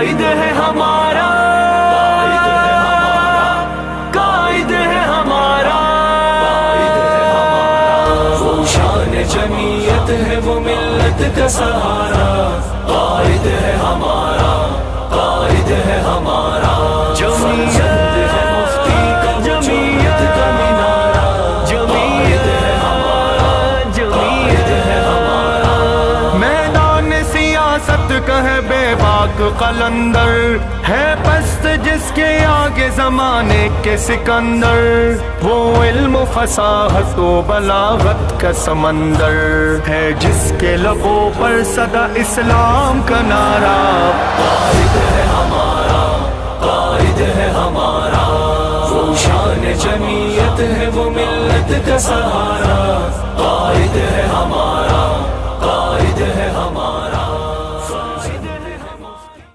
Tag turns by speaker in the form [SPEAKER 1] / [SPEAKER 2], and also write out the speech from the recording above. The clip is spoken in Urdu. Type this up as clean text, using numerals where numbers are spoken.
[SPEAKER 1] قائد ہے ہمارا، قائد ہے ہمارا، وہ شان جمعیت ہے، وہ ملت کا سہارا، قائد ہے ہمارا، قائد ہے ہمارا، جمعیت ہے مفتی کا، جمعیت کا مینارہ، جمعیت ہے ہمارا، جمعیت ہے ہمارا، میدان سیاست کا ہے بے باک قلندر، ہے پست جس کے آگے زمانے کے سکندر، وہ علم و فصاحت و بلاغت کا سمندر، ہے جس کے لبوں پر صدا اسلام کا نعرہ، قائد ہے ہمارا، قائد ہے ہمارا، وہ شان جمعیت ہے، وہ ملت کا سہارا،